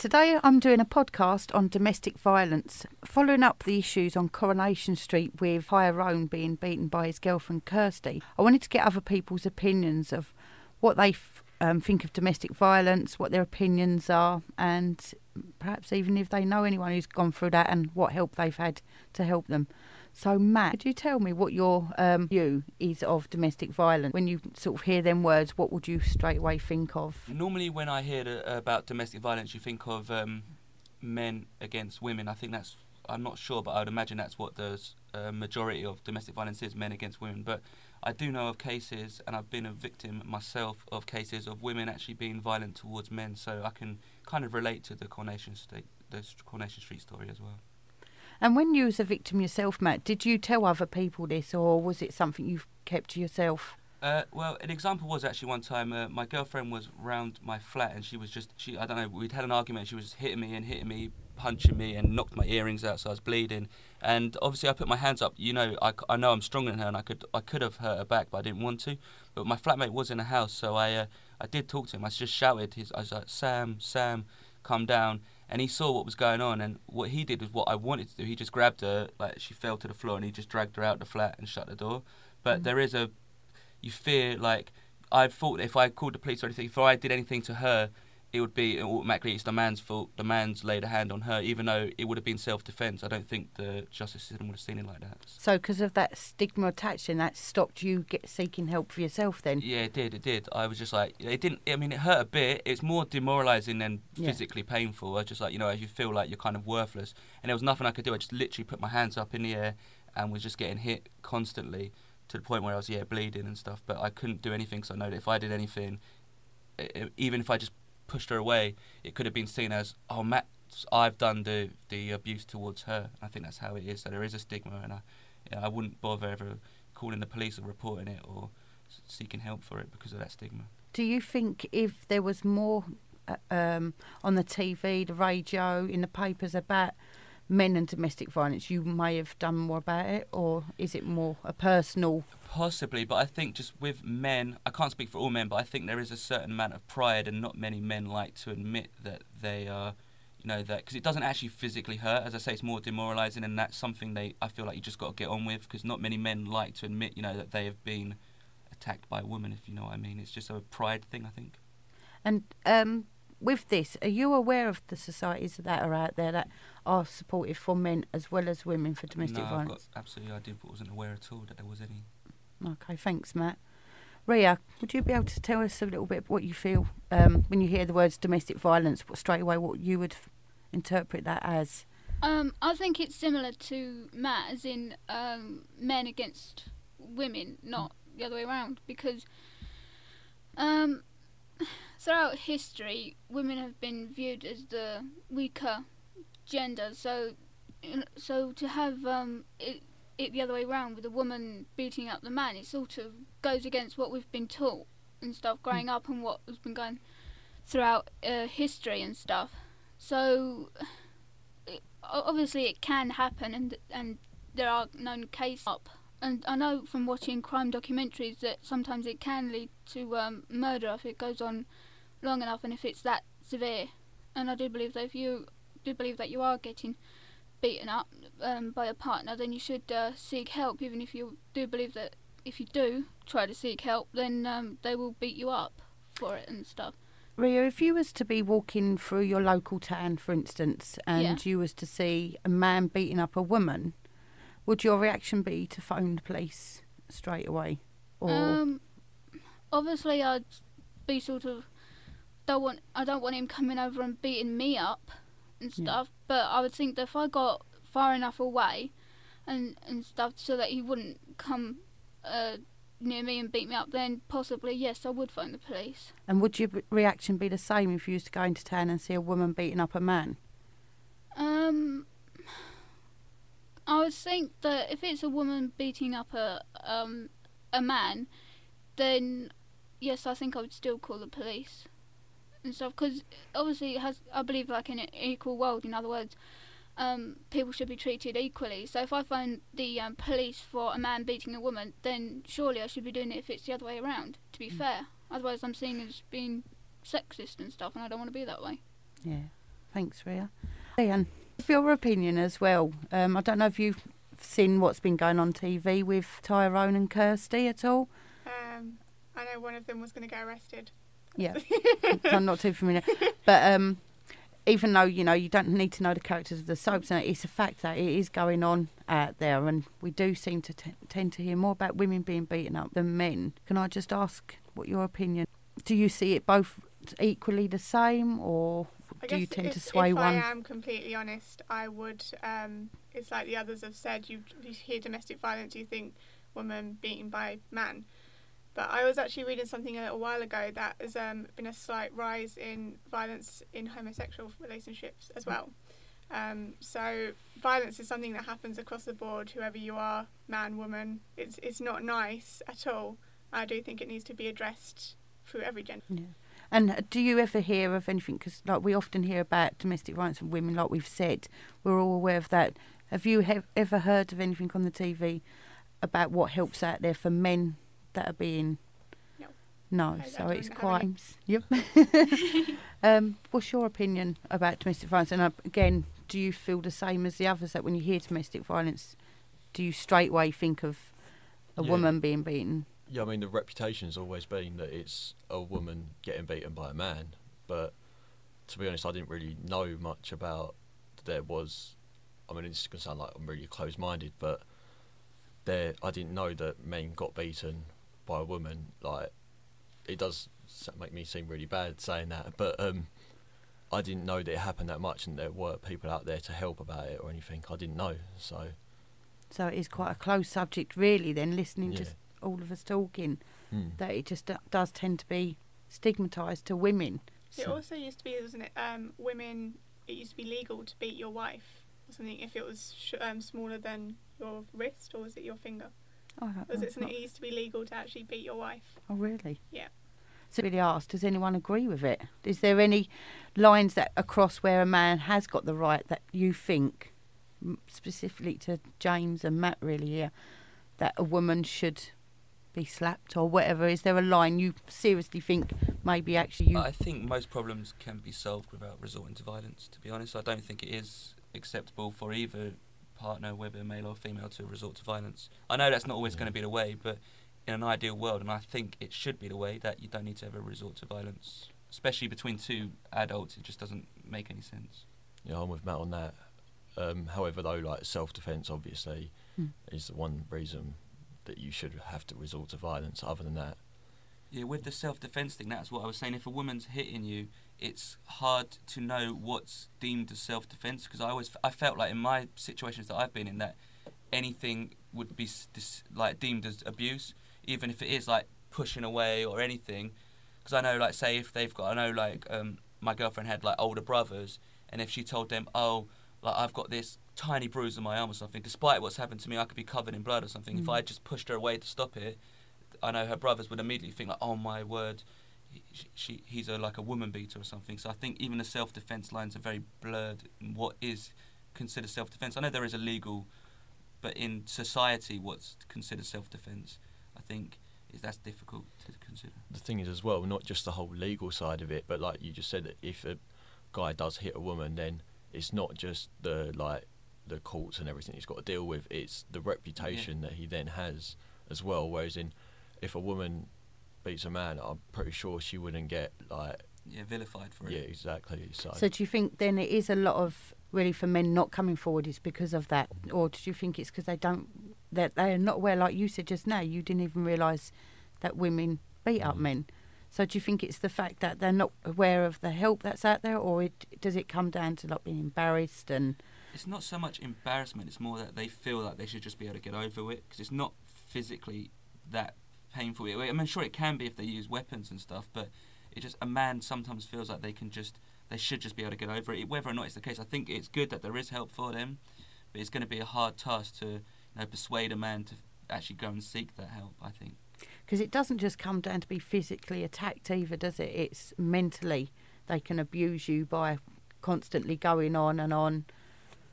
Today I'm doing a podcast on domestic violence, following up the issues on Coronation Street with Tyrone being beaten by his girlfriend Kirsty. I wanted to get other people's opinions of what they think of domestic violence, what their opinions are, and perhaps even if they know anyone who's gone through that and what help they've had to help them. So Matt, could you tell me what your view is of domestic violence? When you sort of hear them words, what would you straight away think of? Normally when I hear about domestic violence, you think of men against women. I think that's, I'm not sure, but I would imagine that's what the majority of domestic violence is, men against women. But I do know of cases, and I've been a victim myself of cases of women actually being violent towards men, so I can kind of relate to the Coronation Street story as well. And when you was a victim yourself, Matt, did you tell other people this, or was it something you've kept to yourself? Well, an example was actually one time my girlfriend was round my flat, and I don't know, we'd had an argument. She was hitting me, punching me, and knocked my earrings out, so I was bleeding. And obviously I put my hands up. You know, I know I'm stronger than her, and I could have hurt her back, but I didn't want to. But my flatmate was in the house, so I did talk to him. I just shouted. I was like, Sam, come down. And he saw what was going on, and what he did was what I wanted to do. He just grabbed her, like she fell to the floor, and he just dragged her out the flat and shut the door. But there is you fear, like, I thought if I called the police or anything, if I did anything to her, it would be automatically it's the man's fault. The man's laid a hand on her, even though it would have been self-defence. I don't think the justice system would have seen it like that. So because of that stigma attached, and that stopped you seeking help for yourself then? Yeah, it did. I was just like, it hurt a bit. It's more demoralising than physically painful. I was just like, you know, you feel like you're kind of worthless. And there was nothing I could do. I just literally put my hands up in the air and was just getting hit constantly to the point where I was, bleeding and stuff. But I couldn't do anything, because I know that if I did anything, even if I just pushed her away, it could have been seen as, oh, Matt, I've done the abuse towards her. I think that's how it is. So there is a stigma, and I wouldn't bother ever calling the police or reporting it or seeking help for it because of that stigma. Do you think if there was more on the TV, the radio, in the papers about men and domestic violence, you may have done more about it, or is it more a personal? Possibly, but I think just with men, I can't speak for all men, but I think there is a certain amount of pride, and not many men like to admit that they are, you know, that, because it doesn't actually physically hurt. As I say, it's more demoralising, and that's something I feel like you just got to get on with, because not many men like to admit, you know, that they have been attacked by a woman, if you know what I mean. It's just a pride thing, I think. And with this, are you aware of the societies that are out there that are supportive for men as well as women for domestic violence? Absolutely, I wasn't aware at all that there was any. Okay, thanks, Matt. Ria, would you be able to tell us a little bit what you feel when you hear the words domestic violence, straight away what you would interpret that as? I think it's similar to Matt, as in men against women, not the other way around, because throughout history, women have been viewed as the weaker gender, so to have it the other way around, with a woman beating up the man, it sort of goes against what we've been taught and stuff growing up, and what has been going throughout history and stuff. So obviously it can happen, and there are known cases up. And I know from watching crime documentaries that sometimes it can lead to murder if it goes on long enough and if it's that severe. And I do believe that if you are getting beaten up by a partner, then you should seek help, even if you do believe that if you do try to seek help, then they will beat you up for it and stuff. Ria, if you was to be walking through your local town, for instance, and you was to see a man beating up a woman, would your reaction be to phone the police straight away? Or obviously I'd be sort of, I don't want him coming over and beating me up and stuff, but I would think that if I got far enough away and stuff so that he wouldn't come near me and beat me up, then possibly, yes, I would phone the police. And would your reaction be the same if you was to go into town and see a woman beating up a man? I would think that if it's a woman beating up a man, then yes, I think I would still call the police and stuff, because obviously it has, I believe, like in an equal world. In other words, people should be treated equally. So if I phone the police for a man beating a woman, then surely I should be doing it if it's the other way around, to be fair. Otherwise I'm seen as being sexist and stuff, and I don't want to be that way. Yeah. Thanks, Ria. Ian, for your opinion as well, I don't know if you've seen what's been going on TV with Tyrone and Kirsty at all. I know one of them was going to get arrested. Yeah, so I'm not too familiar. But even though, you know, you don't need to know the characters of the soaps, and it's a fact that it is going on out there, and we do seem to tend to hear more about women being beaten up than men. Can I just ask what your opinion? Do you see it both equally the same, or do you tend to sway one? If I am completely honest, I would. It's like the others have said. You hear domestic violence, you think woman beaten by man. But I was actually reading something a little while ago that has been a slight rise in violence in homosexual relationships as well. So violence is something that happens across the board, whoever you are, man, woman. It's not nice at all. I do think it needs to be addressed through every gender. Yeah. And do you ever hear of anything, because like we often hear about domestic violence from women, like we've said, we're all aware of that. Have you ever heard of anything on the TV about what helps out there for men that are being... No, so it's quite... Yep. What's your opinion about domestic violence? And again, do you feel the same as the others, that when you hear domestic violence, do you straight away think of a woman being beaten? Yeah, I mean, the reputation's always been that it's a woman getting beaten by a man. But to be honest, I didn't really know much about there was... I mean, it's going to sound like I'm really closed-minded, but I didn't know that men got beaten by a woman. Like, it does make me seem really bad saying that, but I didn't know that it happened that much and there were people out there to help about it or anything. I didn't know, so... So it is quite a close subject, really, then, listening to all of us talking, that it just does tend to be stigmatised to women. It also used to be, wasn't it, women, it used to be legal to beat your wife or something if it was smaller than your wrist, or was it your finger? Oh, Was it something it used to be legal to actually beat your wife? Oh, really? Yeah. So really asked, does anyone agree with it? Is there any lines that across where a man has got the right that you think, specifically to James and Matt really here, that a woman should be slapped or whatever? Is there a line you seriously think maybe actually you... I think most problems can be solved without resorting to violence, to be honest. I don't think it is acceptable for either partner, whether male or female, to resort to violence. I know that's not always going to be the way, but in an ideal world, and I think it should be the way, that you don't need to ever resort to violence, especially between two adults. It just doesn't make any sense. Yeah, I'm with Matt on that. However, though, like self-defence obviously is the one reason that you should have to resort to violence. Other than that, yeah, with the self-defence thing, that's what I was saying. If a woman's hitting you, it's hard to know what's deemed as self-defence, because I felt like in my situations that I've been in that anything would be like deemed as abuse, even if it is like pushing away or anything. Because I know, like, say if they've got, I know, like, my girlfriend had like older brothers, and if she told them, oh, like, I've got this tiny bruise on my arm or something, despite what's happened to me, I could be covered in blood or something. If I just pushed her away to stop it, I know her brothers would immediately think like, oh my word, he's like a woman beater or something. So I think even the self-defence lines are very blurred in what is considered self-defence. I know there is a legal, but in society what's considered self-defence, I think that's difficult to consider. The thing is as well, not just the whole legal side of it, but like you just said, that if a guy does hit a woman, then it's not just the courts and everything he's got to deal with, it's the reputation that he then has as well. Whereas if a woman beats a man, I'm pretty sure she wouldn't get vilified for it. Yeah, exactly. So do you think then it is a lot of really for men not coming forward is because of that, or do you think it's because they're not aware, like you said just now, you didn't even realise that women beat up men? So do you think it's the fact that they're not aware of the help that's out there, or does it come down to like being embarrassed? And it's not so much embarrassment, it's more that they feel like they should just be able to get over it, because it's not physically that painful. I mean, sure, it can be if they use weapons and stuff, but a man sometimes feels like they should just be able to get over it. Whether or not it's the case, I think it's good that there is help for them, but it's going to be a hard task to persuade a man to actually go and seek that help, I think. Because it doesn't just come down to be physically attacked either, does it? It's mentally. They can abuse you by constantly going on and on,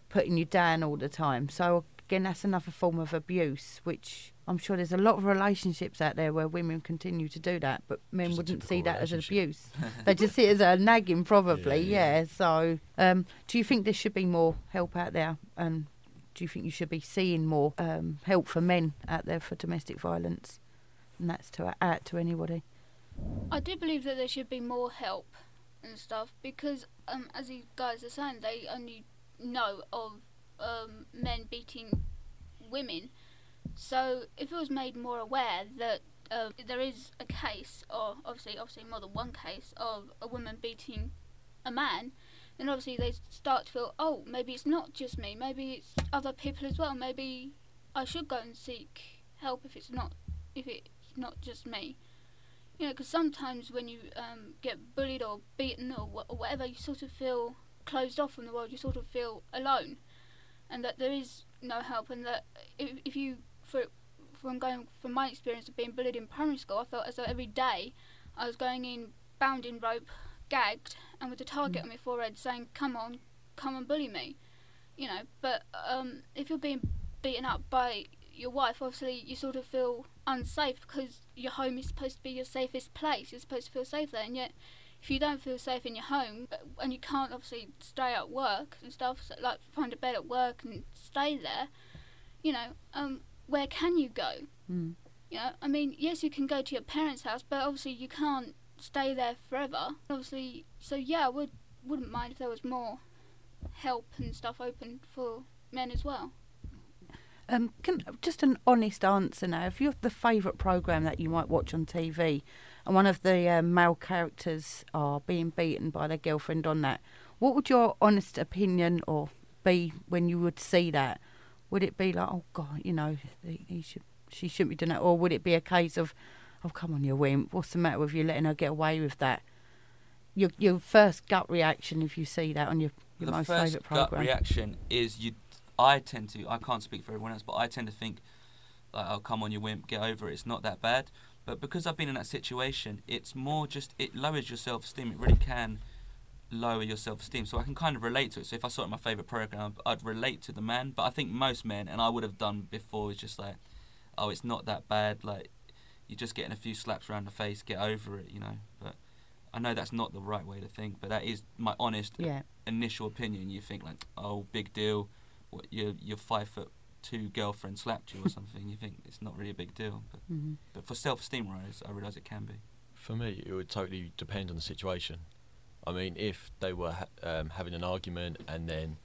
putting you down all the time. So again, that's another form of abuse, which I'm sure there's a lot of relationships out there where women continue to do that, but men Just a wouldn't see typical that as an relationship. abuse. They just see it as a nagging, probably. Yeah, yeah. So, do you think there should be more help out there? And do you think you should be seeing more help for men out there for domestic violence? And that's to add to anybody. I do believe that there should be more help and stuff because, as you guys are saying, they only know of men beating women. So if it was made more aware that there is a case, or obviously more than one case, of a woman beating a man, then obviously they start to feel, oh, maybe it's not just me, maybe it's other people as well, maybe I should go and seek help if it's not just me. You know, because sometimes when you get bullied or beaten or whatever, you sort of feel closed off from the world, you sort of feel alone, and that there is no help, and that if you, from my experience of being bullied in primary school, I felt as though every day I was going in bound in rope, gagged, and with a target on my forehead saying, come on, come and bully me. You know, but if you're being beaten up by your wife, obviously you sort of feel unsafe because your home is supposed to be your safest place. You're supposed to feel safe there, and yet if you don't feel safe in your home and you can't obviously stay at work and stuff, so like find a bed at work and stay there, you know, where can you go? You know, I mean, yes, you can go to your parents' house, but obviously you can't stay there forever. Obviously, so yeah, I wouldn't mind if there was more help and stuff open for men as well. Just an honest answer now. If you have the favourite programme that you might watch on TV, and one of the male characters are being beaten by their girlfriend on that, what would your honest opinion or be when you would see that? Would it be like, oh God, you know, she shouldn't be doing that, or would it be a case of, oh come on, you wimp, what's the matter with you letting her get away with that? Your first gut reaction if you see that on your most favourite programme. The first gut reaction is I can't speak for everyone else, but I tend to think like, oh come on you wimp, get over it, it's not that bad. But because I've been in that situation, it's more just, it lowers your self-esteem. It really can lower your self-esteem. So I can kind of relate to it. So if I saw it in my favourite programme, I'd relate to the man. But I think most men, and I would have done before, is just like, oh, it's not that bad. Like, you're just getting a few slaps around the face, get over it, you know. But I know that's not the right way to think, but that is my honest initial opinion. You think like, oh, big deal. What, your 5'2" girlfriend slapped you or something. You think it's not really a big deal. But for self-esteem wise, I realise it can be. For me, it would totally depend on the situation. I mean, if they were having an argument and then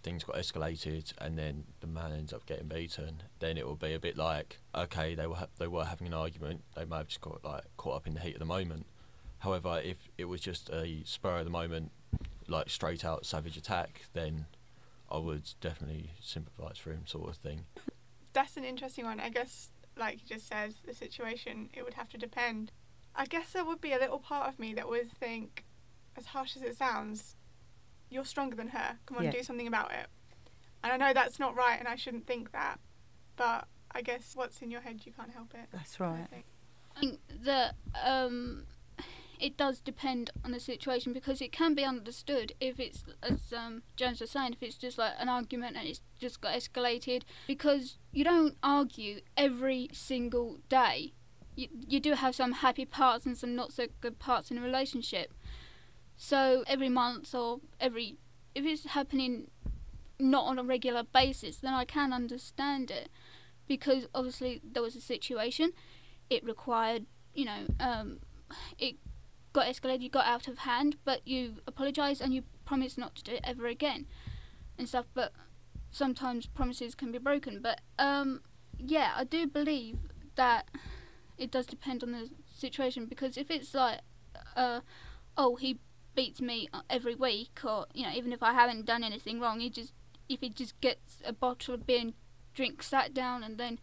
things got escalated and then the man ends up getting beaten, then it would be a bit like, okay, they were having an argument, they may have just got like caught up in the heat of the moment. However, if it was just a spur of the moment, like straight out savage attack, then I would definitely sympathise for him, sort of thing. That's an interesting one. I guess, like you just said, the situation, it would have to depend. I guess there would be a little part of me that would think, as harsh as it sounds, you're stronger than her. Come on, do something about it. And I know that's not right and I shouldn't think that, but I guess what's in your head, you can't help it. That's right. I think that it does depend on the situation, because it can be understood if it's, as James was saying, if it's just like an argument and it's just got escalated, because you don't argue every single day. You do have some happy parts and some not so good parts in a relationship. So every month or if it's happening not on a regular basis, then I can understand it, because obviously there was a situation, it required, you know, it got escalated, you got out of hand, but you apologised and you promised not to do it ever again and stuff. But sometimes promises can be broken. But yeah, I do believe that it does depend on the situation, because if it's like, oh, he beats me every week, or you know, even if I haven't done anything wrong, if he just gets a bottle of beer and drinks that down, and then,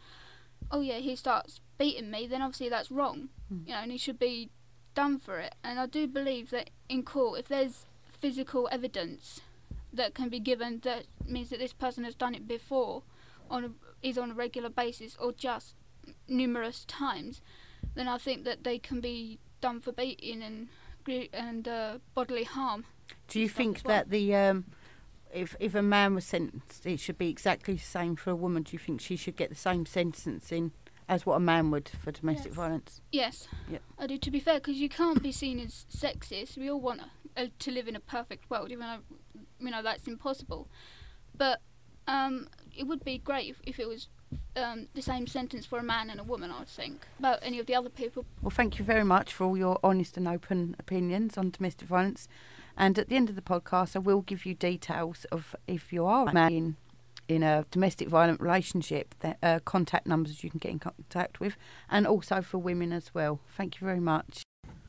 oh yeah, he starts beating me, then obviously that's wrong, you know, and he should be done for it. And I do believe that in court, if there's physical evidence that can be given that means that this person has done it before, either on a regular basis or just numerous times, then I think that they can be done for beating and bodily harm. Do you think that the if a man was sentenced, it should be exactly the same for a woman. Do you think she should get the same sentencing as what a man would for domestic violence? Yes, Yep. I do. To be fair, because you can't be seen as sexist. We all want to live in a perfect world, even though that's impossible. But it would be great if it was the same sentence for a man and a woman, I would think. About any of the other people. Well, thank you very much for all your honest and open opinions on domestic violence. And at the end of the podcast, I will give you details of if you are a man in a domestic violent relationship, contact numbers you can get in contact with, and also for women as well. Thank you very much.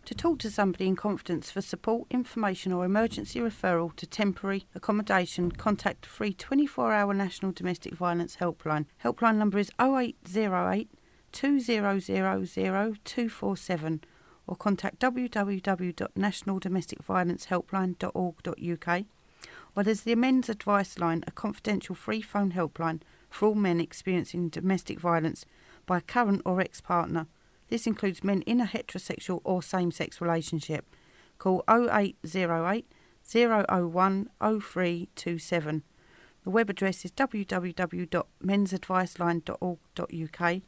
To talk to somebody in confidence for support, information or emergency referral to temporary accommodation, contact the free 24-hour National Domestic Violence Helpline. Helpline number is 0808 2000 247 or contact www.nationaldomesticviolencehelpline.org.uk. Or there's the Men's Advice Line, a confidential free phone helpline for all men experiencing domestic violence by a current or ex-partner. This includes men in a heterosexual or same-sex relationship. Call 0808 001 0327. The web address is www.mensadviceline.org.uk.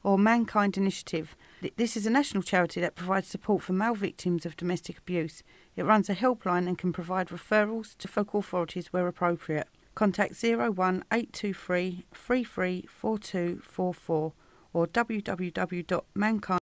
Or Mankind Initiative. This is a national charity that provides support for male victims of domestic abuse. It runs a helpline and can provide referrals to local authorities where appropriate. Contact 01823 334244 or www.mankind